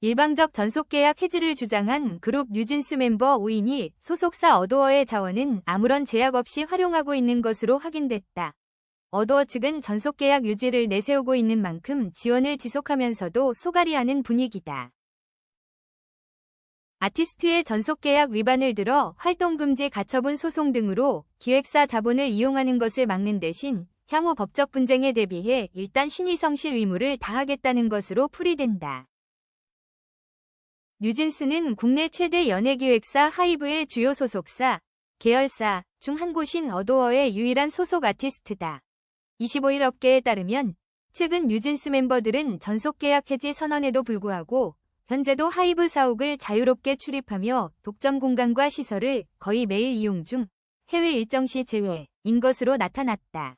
일방적 전속계약 해지를 주장한 그룹 뉴진스 멤버 5인이 소속사 어도어의 자원은 아무런 제약 없이 활용하고 있는 것으로 확인됐다. 어도어 측은 전속계약 유지를 내세우고 있는 만큼 지원을 지속하면서도 소갈이하는 분위기다. 아티스트의 전속계약 위반을 들어 활동금지 가처분 소송 등으로 기획사 자본을 이용하는 것을 막는 대신 향후 법적 분쟁에 대비해 일단 신의성실 의무를 다하겠다는 것으로 풀이된다. 뉴진스는 국내 최대 연예기획사 하이브의 주요 소속사, 계열사 중 한 곳인 어도어의 유일한 소속 아티스트다. 25일 업계에 따르면 최근 뉴진스 멤버들은 전속계약 해지 선언에도 불구하고 현재도 하이브 사옥을 자유롭게 출입하며 독점 공간과 시설을 거의 매일 이용 중 해외 일정 시 제외인 것으로 나타났다.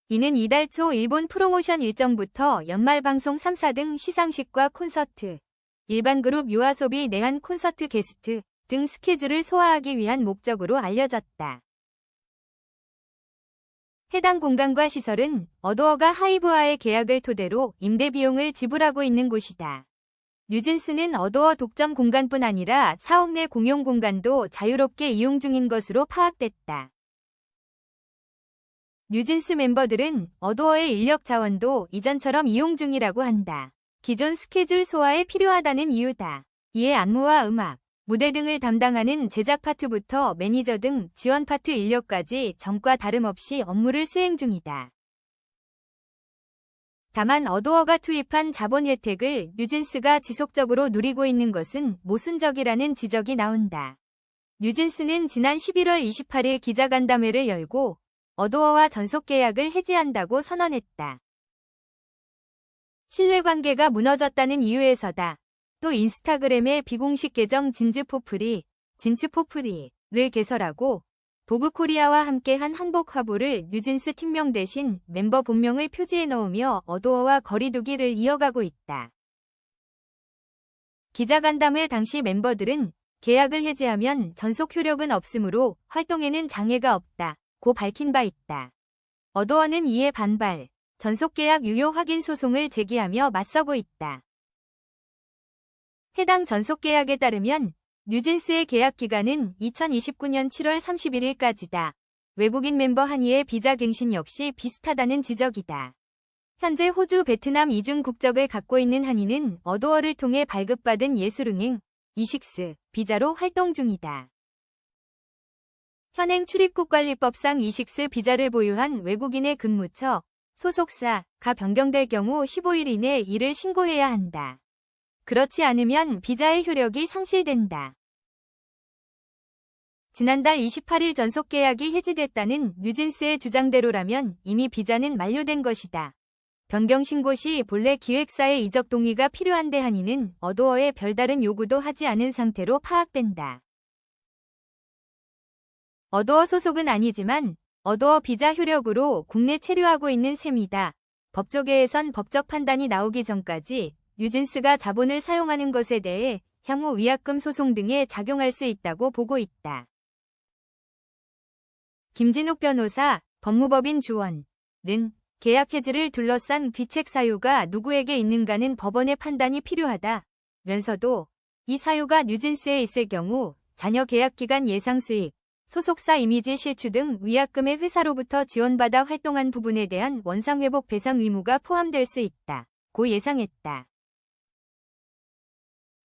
이는 이달 초 일본 프로모션 일정부터 연말 방송 3사 등 시상식과 콘서트, 일반 그룹 요아소비 내한 콘서트 게스트 등 스케줄을 소화하기 위한 목적으로 알려졌다. 해당 공간과 시설은 어도어가 하이브와의 계약을 토대로 임대 비용을 지불하고 있는 곳이다. 뉴진스는 어도어 독점 공간뿐 아니라 사옥 내 공용 공간도 자유롭게 이용 중인 것으로 파악됐다. 뉴진스 멤버들은 어도어의 인력 자원도 이전처럼 이용 중이라고 한다. 기존 스케줄 소화에 필요하다는 이유다. 이에 안무와 음악, 무대 등을 담당하는 제작 파트부터 매니저 등 지원 파트 인력까지 전과 다름없이 업무를 수행 중이다. 다만 어도어가 투입한 자본 혜택을 뉴진스가 지속적으로 누리고 있는 것은 모순적이라는 지적이 나온다. 뉴진스는 지난 11월 28일 기자간담회를 열고 어도어와 전속계약을 해지한다고 선언했다. 신뢰관계가 무너졌다는 이유에서다. 또 인스타그램의 비공식 계정 진츠포프리를 개설하고 보그코리아와 함께한 한복 화보를 뉴진스 팀명 대신 멤버 본명을 표지에 넣으며 어도어와 거리두기를 이어가고 있다. 기자간담회 당시 멤버들은 계약을 해지하면 전속 효력은 없으므로 활동에는 장애가 없다고 밝힌 바 있다. 어도어는 이에 반발, 전속계약 유효 확인 소송을 제기하며 맞서고 있다. 해당 전속계약에 따르면 뉴진스의 계약 기간은 2029년 7월 31일까지다. 외국인 멤버 한이의 비자 갱신 역시 비슷하다는 지적이다. 현재 호주, 베트남 이중 국적을 갖고 있는 한이는 어도어를 통해 발급받은 예술응행, 이식스, 비자로 활동 중이다. 현행 출입국관리법상 이식스 비자를 보유한 외국인의 근무처, 소속사가 변경될 경우 15일 이내 이를 신고해야 한다. 그렇지 않으면 비자의 효력이 상실된다. 지난달 28일 전속계약이 해지됐다는 뉴진스의 주장대로라면 이미 비자는 만료된 것이다. 변경 신고 시 본래 기획사의 이적 동의가 필요한데 한이는 어도어에 별다른 요구도 하지 않은 상태로 파악된다. 어도어 소속은 아니지만 어도어 비자 효력으로 국내 체류하고 있는 셈이다. 법조계에선 법적 판단이 나오기 전까지 뉴진스가 자본을 사용하는 것에 대해 향후 위약금 소송 등에 작용할 수 있다고 보고 있다. 김진욱 변호사, 법무법인 주원은 계약 해지를 둘러싼 귀책 사유가 누구에게 있는가는 법원의 판단이 필요하다면서도 이 사유가 뉴진스에 있을 경우 잔여 계약기간 예상 수익, 소속사 이미지 실추 등 위약금의 회사로부터 지원받아 활동한 부분에 대한 원상회복 배상 의무가 포함될 수 있다고 예상했다.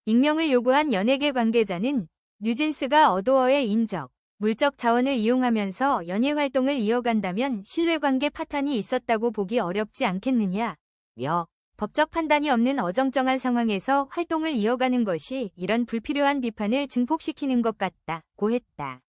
익명을 요구한 연예계 관계자는 뉴진스가 어도어의 인적, 물적 자원을 이용하면서 연예 활동을 이어간다면 신뢰관계 파탄이 있었다고 보기 어렵지 않겠느냐며 법적 판단이 없는 어정쩡한 상황에서 활동을 이어가는 것이 이런 불필요한 비판을 증폭시키는 것 같다고 했다.